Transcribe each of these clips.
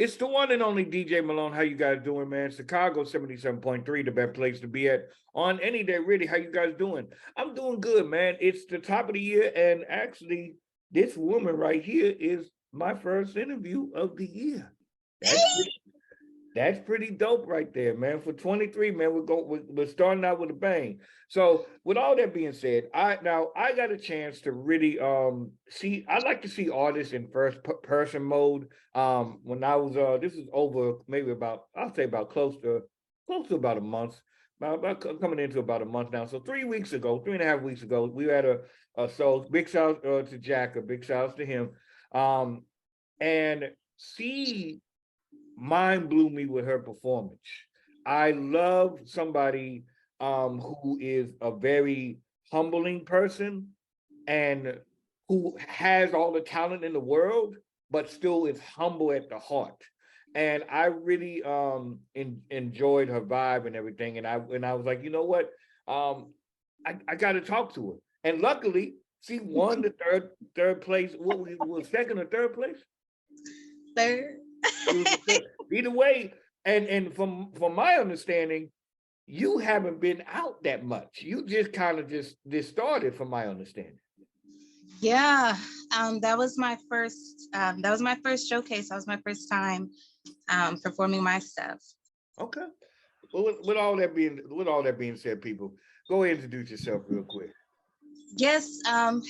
It's the one and only DJ Malone. How you guys doing, man? Chicago 77.3, the best place to be at on any day, really. How you guys doing? I'm doing good, man. It's the top of the year, and actually, this woman right here is my first interview of the year. That's that's pretty dope right there, man. For 23, man, we're starting out with a bang. So with all that being said, I got a chance to really see. I like to see artists in person mode. When I was this is over maybe about, I'll say about close to about a month. Coming into about a month now. So 3 weeks ago, 3.5 weeks ago, we had a so big shout to Jack, a big shout out to him. And see, mind blew me with her performance. I love somebody who is a very humbling person and who has all the talent in the world, but still is humble at the heart. And I really enjoyed her vibe and everything. And I was like, you know what? I got to talk to her. And luckily, she won the third place. What was second or third place? Third. Either way, and from my understanding, you haven't been out that much. You just kind of just started, from my understanding. Yeah, that was my first. That was my first showcase. That was my first time performing my stuff. Okay. Well, with all that being said, people, go ahead and introduce yourself real quick. Yes.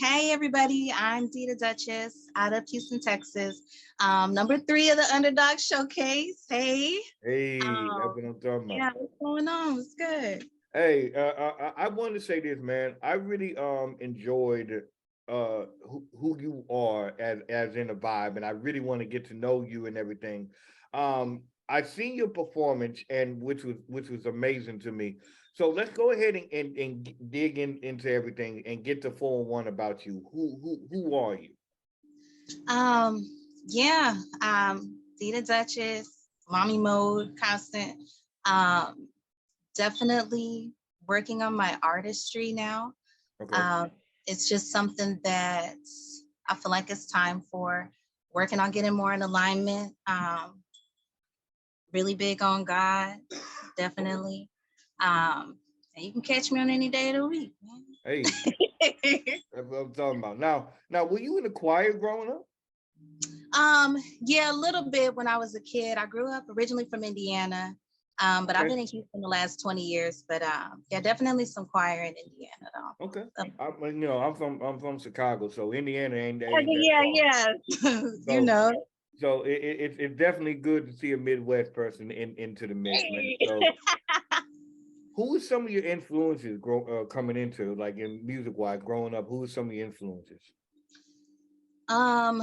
Hey, everybody. I'm Dita Duchess out of Houston, Texas. Number 3 of the Underdog Showcase. Hey. Hey, that's what I'm talking about. Yeah, what's going on? It's good. Hey, I wanted to say this, man. I really enjoyed who you are as in a vibe, and I really want to get to know you and everything. I've seen your performance, and which was amazing to me. So let's go ahead and dig into everything and get to 4-1 about you. Who are you? Yeah, Dita Duchess, mommy mode, constant. Definitely working on my artistry now. Okay. It's just something that I feel like it's time for. Working on getting more in alignment. Really big on God, definitely. And you can catch me on any day of the week, man. Hey, that's what I'm talking about. Now, were you in the choir growing up? Yeah, a little bit when I was a kid. I grew up originally from Indiana, but I've been in Houston the last 20 years. But yeah, definitely some choir in Indiana, though. Okay. I'm from Chicago, so Indiana ain't that Yeah. So, You know. So it's definitely good to see a Midwest person into the mix, man. So who is some of your influences coming into, like, in music wise, growing up? Who is some of your influences? I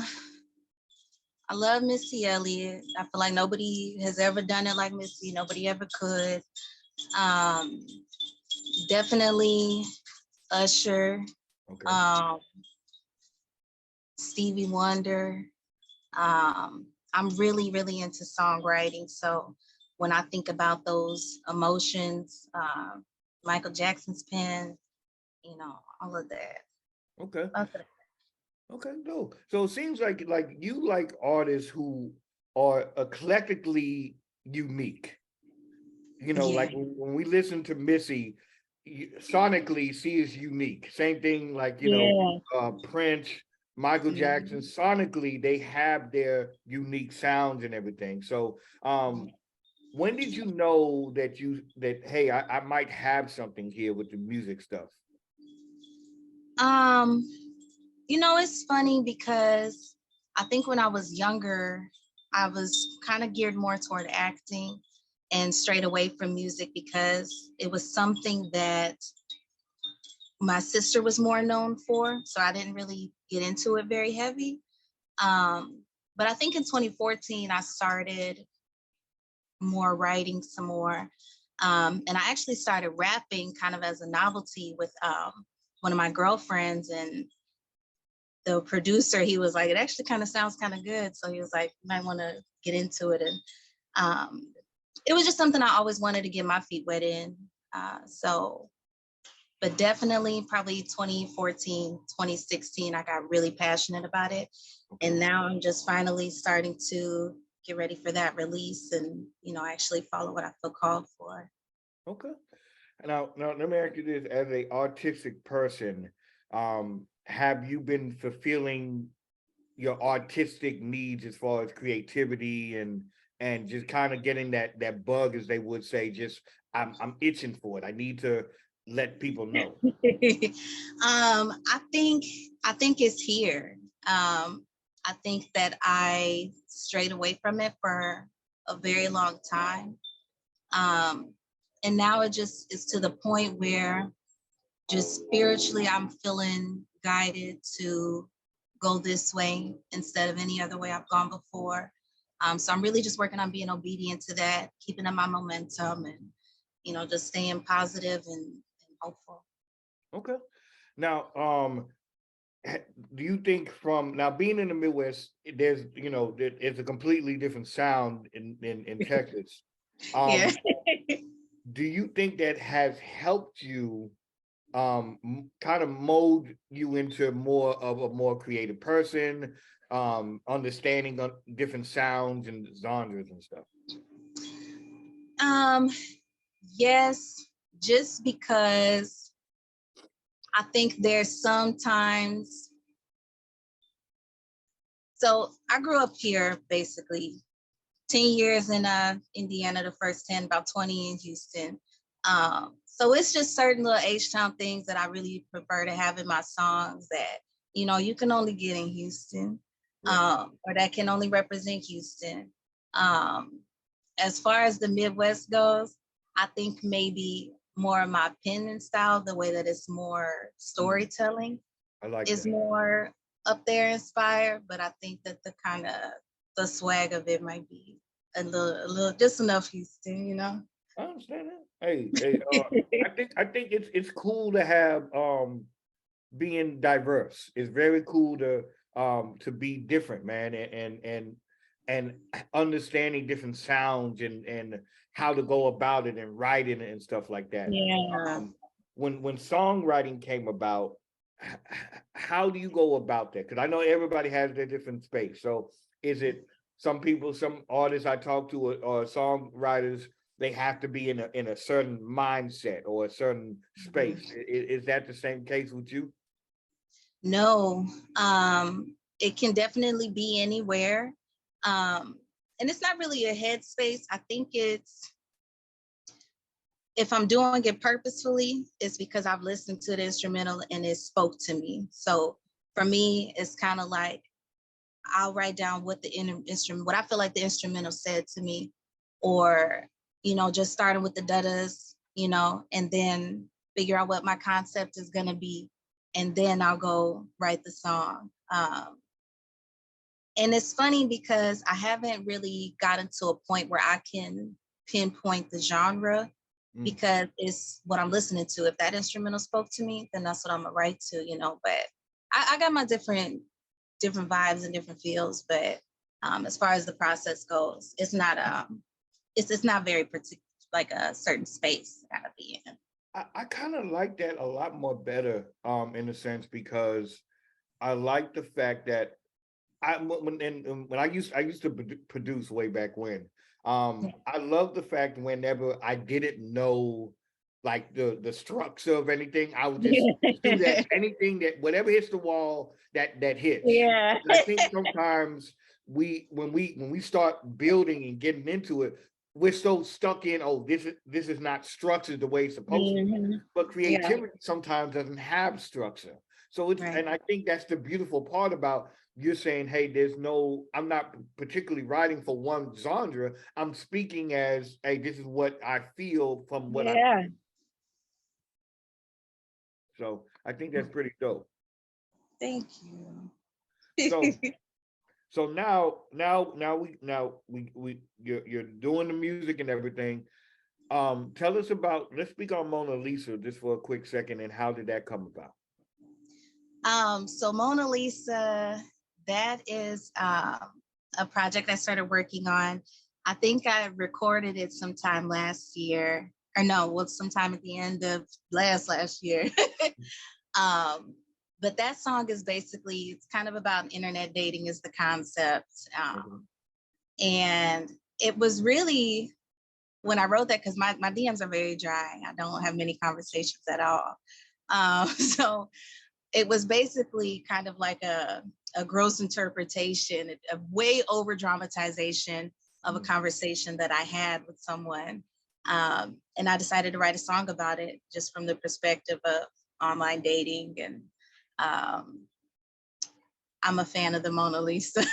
love Missy Elliott. I feel like nobody has ever done it like Missy. Nobody ever could. Definitely Usher. Okay. Stevie Wonder. I'm really, really into songwriting. So when I think about those emotions, Michael Jackson's pen, all of that. Okay. Okay, no. So it seems like you like artists who are eclectically unique. Like when we listen to Missy, sonically, she is unique. Same thing, like, Prince, Michael Jackson, sonically, they have their unique sounds and everything. So when did you know that hey, I might have something here with the music stuff? It's funny because I think when I was younger, I was kind of geared more toward acting and straight away from music because it was something that my sister was more known for. So I didn't really get into it very heavy. But I think in 2014, I started more writing some more. And I actually started rapping kind of as a novelty with one of my girlfriends, and the producer, he was like, it actually kind of sounds kind of good. So he was like, you might want to get into it. And it was just something I always wanted to get my feet wet in. But definitely probably 2014, 2016, I got really passionate about it. And now I'm just finally starting to get ready for that release and, actually follow what I feel called for. Okay. Now let me ask you this: as a artistic person, have you been fulfilling your artistic needs as far as creativity and just kind of getting that bug, as they would say? Just I'm itching for it. I need to let people know. I think it's here. I think that I strayed away from it for a very long time. Um, and now it just is to the point where just spiritually I'm feeling guided to go this way instead of any other way I've gone before. So I'm really just working on being obedient to that, keeping up my momentum and, just staying positive and hopeful. Okay. Now, do you think from now being in the Midwest, there's it's a completely different sound in Texas. Yeah. Um, do you think that has helped you kind of mold you into more of a more creative person, understanding of different sounds and genres and stuff? Um, yes, just because I think there's sometimes, so I grew up here basically 10 years in Indiana, the first 10, about 20 in Houston. So it's just certain little H-Town things that I really prefer to have in my songs that, you can only get in Houston, or that can only represent Houston. Um, as far as the Midwest goes, I think maybe more of my pen and style, the way that it's more storytelling, I like is that. more up there inspired. But I think that the swag of it might be a little just enough Houston. I understand that. Hey, I think it's cool to have being diverse. It's very cool to be different, man, and understanding different sounds and how to go about it and writing it and stuff like that. Yeah. Um, when songwriting came about, how do you go about that? Because I know everybody has their different space. So is it some people, some artists I talk to, or songwriters, they have to be in a certain mindset or a certain space? Is that the same case with you? No, it can definitely be anywhere. And it's not really a headspace. I think it's, if I'm doing it purposefully, it's because I've listened to the instrumental and it spoke to me. So for me, it's kind of like I'll write down what the instrument, what I feel like the instrumental said to me, or, just starting with the da-das, and then figure out what my concept is going to be. And then I'll go write the song. And it's funny because I haven't really gotten to a point where I can pinpoint the genre, because it's what I'm listening to. If that instrumental spoke to me, then that's what I'm gonna write to. But I got my different vibes and different feels. But as far as the process goes, it's not very particular, like a certain space I gotta be in. I kind of like that a lot more better, in a sense, because I like the fact that when I used to produce way back when. I love the fact whenever I didn't know like the structure of anything, I would just do that. Anything that whatever hits the wall, that hits. Yeah. And I think sometimes when we start building and getting into it, we're so stuck in, oh, this is not structured the way it's supposed to be. Mhm. But Yeah. creativity sometimes doesn't have structure. So it's, Right. and I think that's the beautiful part about you're saying, hey, I'm not particularly writing for one genre. I'm speaking as, hey, this is what I feel from what I, Yeah. so I think that's pretty dope. Thank you. So, so now we you're doing the music and everything. Tell us about, let's speak on Mona Lisa just for a quick second, and how did that come about? So Mona Lisa, that is a project I started working on. I think I recorded it sometime last year, or no, well, sometime at the end of last year. um, but that song is basically, it's kind of about internet dating is the concept. Mhm. And it was really when I wrote that, because my DMs are very dry. I don't have many conversations at all. So it was basically kind of like a gross interpretation, a way over dramatization of a conversation that I had with someone. And I decided to write a song about it just from the perspective of online dating. And I'm a fan of the Mona Lisa.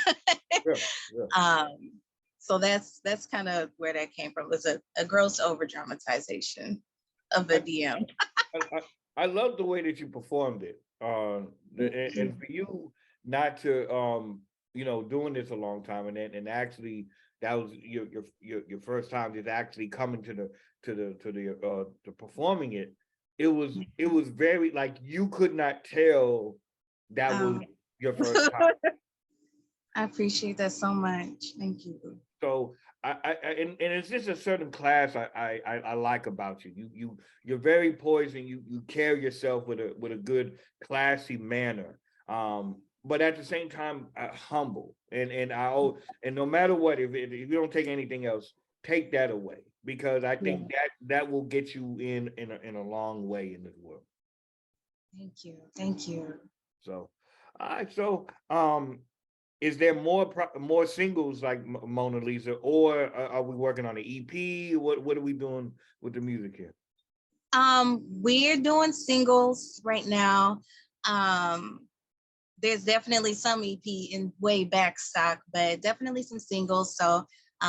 Yeah, yeah. So that's kind of where that came from. It was a gross over dramatization of a DM. I love the way that you performed it. And for you not to doing this a long time, and actually that was your first time just actually coming to performing it. It was very, like, you could not tell that was your first time. I appreciate that so much. Thank you. So and it's just a certain class I like about you. You're very poised, and you carry yourself with a good, classy manner. But at the same time, humble. And no matter what, if you don't take anything else, take that away, because I think that will get you in a long way in this world. Thank you. Thank you. So, all right. So, is there more singles like Mona Lisa, or are we working on an EP? What are we doing with the music here? We're doing singles right now. There's definitely some EP in way back stock, but definitely some singles. So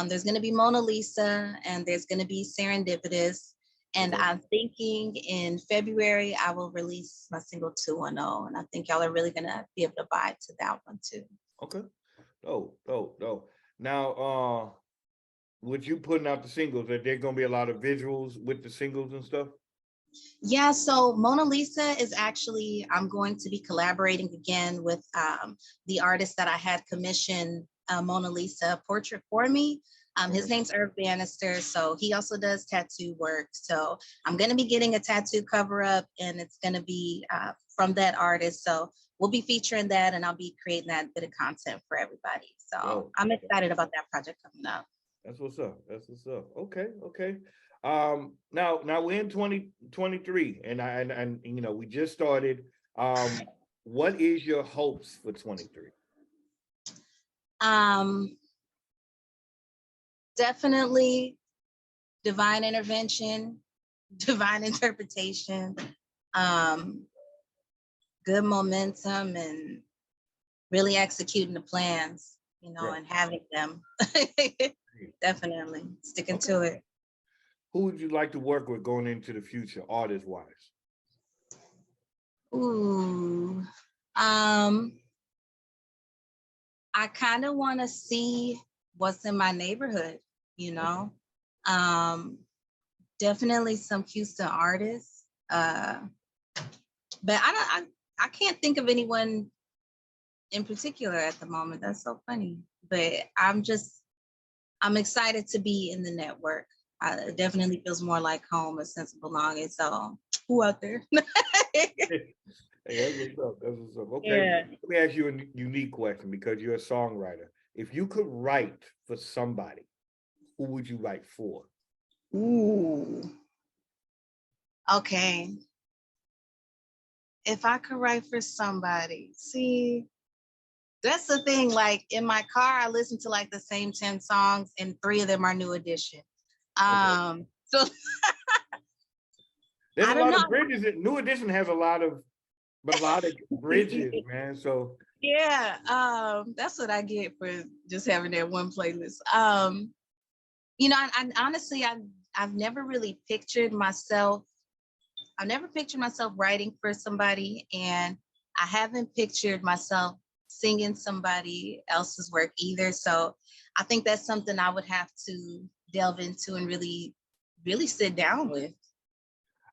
there's going to be Mona Lisa, and there's going to be Serendipitous. And Okay. I'm thinking in February, I will release my single 210. And I think y'all are really going to be able to vibe to that one too. Okay. Oh. Now, with you putting out the singles, are there gonna be a lot of visuals with the singles and stuff? Yeah, so Mona Lisa is actually, I'm going to be collaborating again with the artist that I had commissioned Mona Lisa portrait for me. His name's Irv Bannister, so he also does tattoo work. So I'm going to be getting a tattoo cover up, and it's going to be from that artist. So we'll be featuring that, and I'll be creating that bit of content for everybody. So I'm excited about that project coming up. That's what's up. That's what's up. Okay. Now we're in 2023, and we just started. What is your hopes for 23? Definitely divine intervention, divine interpretation, good momentum, and really executing the plans, Right. and having them. Definitely sticking to it. Who would you like to work with going into the future, artist wise? Ooh, I kind of want to see what's in my neighborhood, you know. Definitely some Houston artists. But I can't think of anyone in particular at the moment. That's so funny. But I'm excited to be in the network. It definitely feels more like home, a sense of belonging. So who out there? Hey, that's what's up. That's what's up. Okay. Yeah. Let me ask you a unique question, because you're a songwriter. If you could write for somebody, who would you write for? Ooh. Okay. If I could write for somebody, see, that's the thing. Like in my car, I listen to like the same 10 songs, and 3 of them are new edition. So There's I a don't lot know. of bridges. New Edition has a lot of melodic bridges, man. So Yeah, that's what I get for just having that one playlist. I honestly, I've never really pictured myself. I've never pictured myself writing for somebody, and I haven't pictured myself singing somebody else's work either. So I think that's something I would have to delve into and really, really sit down with.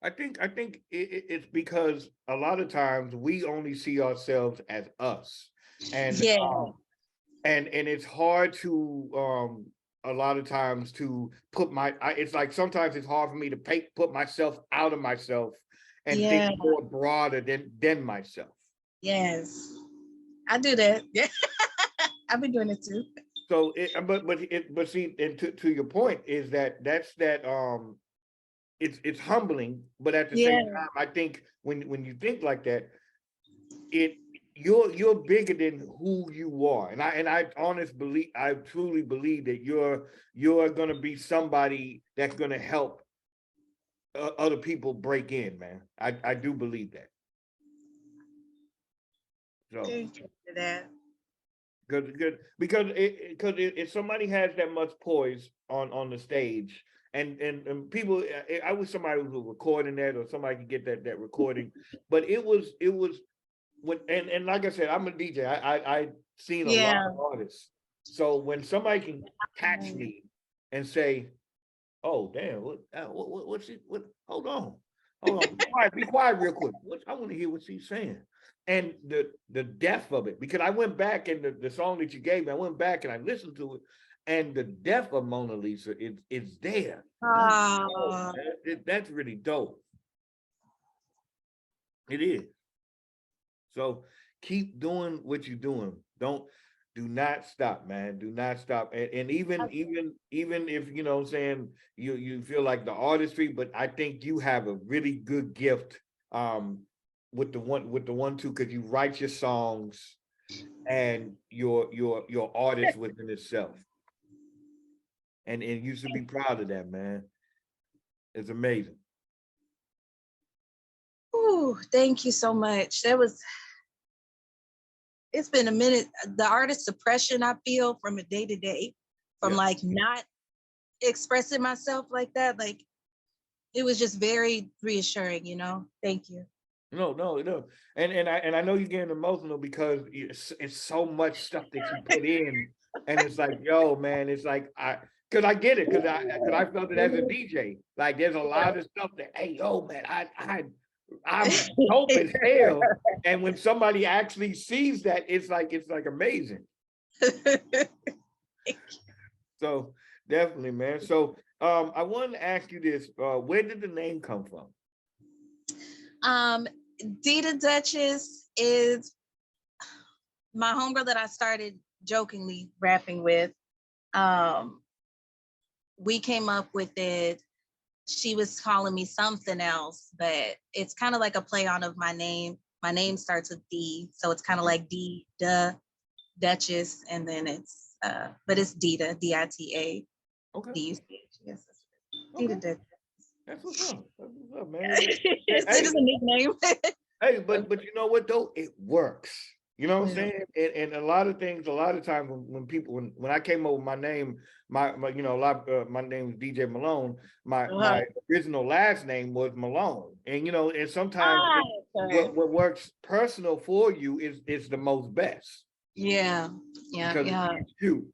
I think it's because a lot of times we only see ourselves as us, and Yeah, and it's hard to a lot of times to put it's like sometimes it's hard for me to put myself out of myself and think yeah, more broader than myself. yes. I do that. Yeah, I've been doing it too. So but see, and to your point is that it's humbling, but at the same Yeah. time, I think when you think like that, it you're bigger than who you are, and I truly believe that you're gonna be somebody that's gonna help other people break in, man. I do believe that. So Thank you for that. good because if somebody has that much poise on the stage and people, I wish somebody was recording that or somebody could get that recording, but it was when and like I said, I'm a DJ. I seen a lot Yeah. of artists. So when somebody can catch me and say, "Oh, damn, what's he? What? Hold on, be quiet, real quick. I want to hear what she's saying." And the depth of it, because I went back and the song that you gave me, I went back and I listened to it, and the depth of Mona Lisa is there. And I'm like, oh, Oh, man, that's really dope. It is. So keep doing what you're doing. Do not stop, man. Do not stop. And even if you know what I'm saying you feel like the artistry, but I think you have a really good gift with the one two because you write your songs and your artist within itself. And you should be proud of that, man. It's amazing. ooh, thank you so much. It's been a minute. The artist depression I feel from a day to day, from Yeah. like not expressing myself like that, like it was just very reassuring, you know. Thank you. No. And I know you're getting emotional because it's so much stuff that you put in, and it's like, yo, man, it's like because I get it because I felt it as a DJ. Like there's a lot of stuff that, hey, yo, man, I'm dope as hell, and when somebody actually sees that, it's like amazing. So definitely, man. So I wanted to ask you this: where did the name come from? um, Dita Duchess is my homegirl that I started jokingly rapping with. Um, we came up with it. She was calling me something else, but it's kind of like a play on of my name. My name starts with D, so it's kind of like D, Duchess, and then but it's Dita, Dita, Okay, Duch. Yes, Dita okay, Duchess. that's what's up. That's what's up, man. It Hey, is a nickname. hey, but you know what though? It works. You know what I'm Yeah. saying? And a lot of things, a lot of times when people when I came up with my name, my you know, a lot my name is DJ Malone. Uh-huh. My original last name was Malone. And you know, and sometimes Ah, okay. what works personal for you is the most best Yeah, yeah, because yeah. it's you.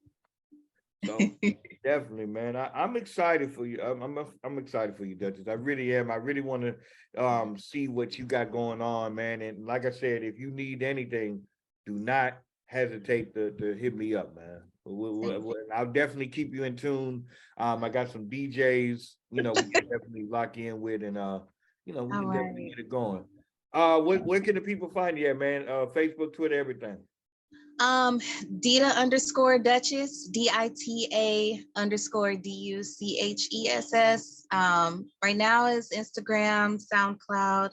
So definitely, man. I'm excited for you. I'm excited for you, Duchess. I really am. I really want to see what you got going on, man. And like I said, if you need anything, do not hesitate to hit me up, man. Thank you. I'll definitely keep you in tune. I got some DJs, we can definitely lock in with, and we All can definitely right. get it going. Where can the people find you at, man? Facebook, Twitter, everything. Um, Dita underscore Duchess, Dita underscore Duchess. Right now is Instagram, SoundCloud.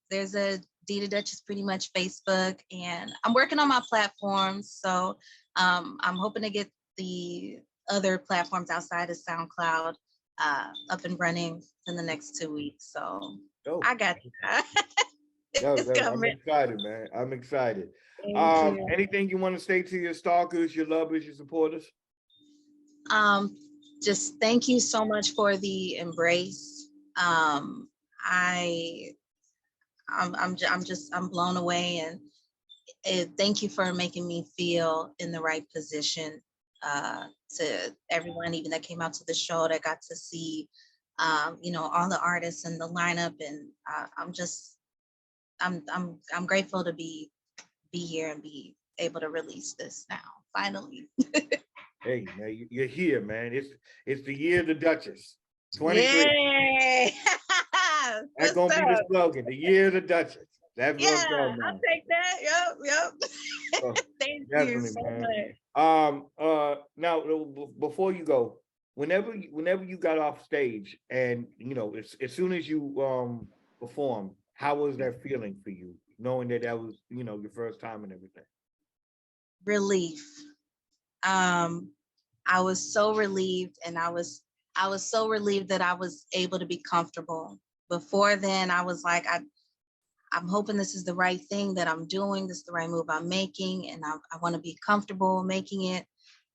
There's a Dita Duchess pretty much Facebook, and I'm working on my platforms. So I'm hoping to get the other platforms outside of SoundCloud up and running in the next 2 weeks. So Dope. I got you. No, It's no, I'm coming. excited, man. I'm excited. Thank you. Anything you want to say to your stalkers, your lovers, your supporters? Um, just thank you so much for the embrace. Um, I, I'm blown away, and thank you for making me feel in the right position. To everyone, even that came out to the show, that got to see, all the artists and the lineup, and I'm grateful to be here and be able to release this now, finally. Hey, man, you're here, man. It's the year of the Duchess, 23. Yay! That's What's gonna be the up? slogan, the year of the Duchess. That's Yeah, what I'm talking I'll about. take that. Yep, yep. So Thank you definitely, so man. much. Now before you go, whenever you got off stage, and you know, as soon as you performed, how was that feeling for you, knowing that that was, you know, your first time and everything? Relief. Um, I was so relieved, and I was so relieved that I was able to be comfortable. Before then, I was like, I'm hoping this is the right thing that I'm doing. This is the right move I'm making, and I want to be comfortable making it.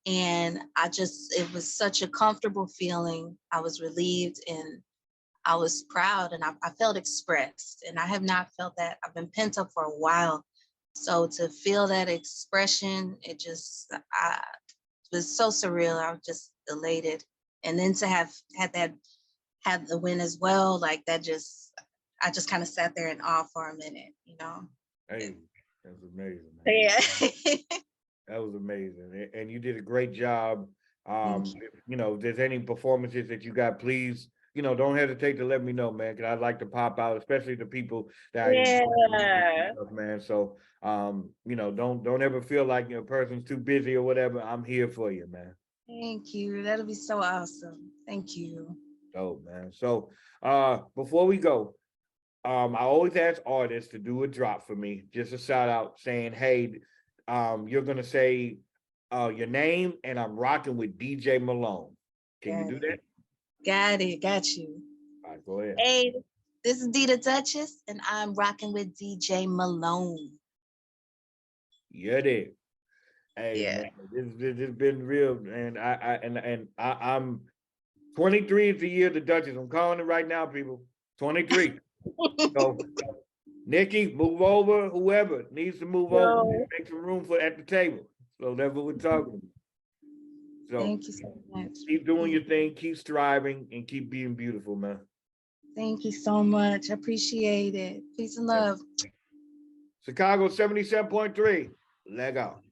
And it was such a comfortable feeling. I was relieved and I was proud, and I felt expressed. And I have not felt that. I've been pent up for a while. So to feel that expression, it was so surreal. I was just elated. And then to have had the win as well, like I just kind of sat there in awe for a minute, you know? Hey, that's amazing, man. Yeah. That was amazing, and you did a great job. Thank you. You know, if there's any performances that you got, please, you know, don't hesitate to let me know, man, because I'd like to pop out, especially the people that I enjoy their music and Yeah. stuff, man. So, you know, don't ever feel like your person's too busy or whatever. I'm here for you, man. Thank you. That'll be so awesome. Thank you. Dope, man. So, before we go, I always ask artists to do a drop for me, just a shout out saying, hey, you're gonna say your name and I'm rocking with DJ Malone. Can you Got do it. that? Got it. Got you. All right, go ahead. Hey, this is Dita Duchess, and I'm rocking with DJ Malone. Yeah, there. Hey Yeah. man, this has been real, and I'm 23 is the year of the Duchess. I'm calling it right now, people. 23. So Nikki, move over. Whoever needs to move over, Yo. make some room for at the table. So that's what we're talking about. So Thank you so much. keep doing your thing, keep striving, and keep being beautiful, man. Thank you so much. I appreciate it. Peace and love. Chicago 77.3. Leg out.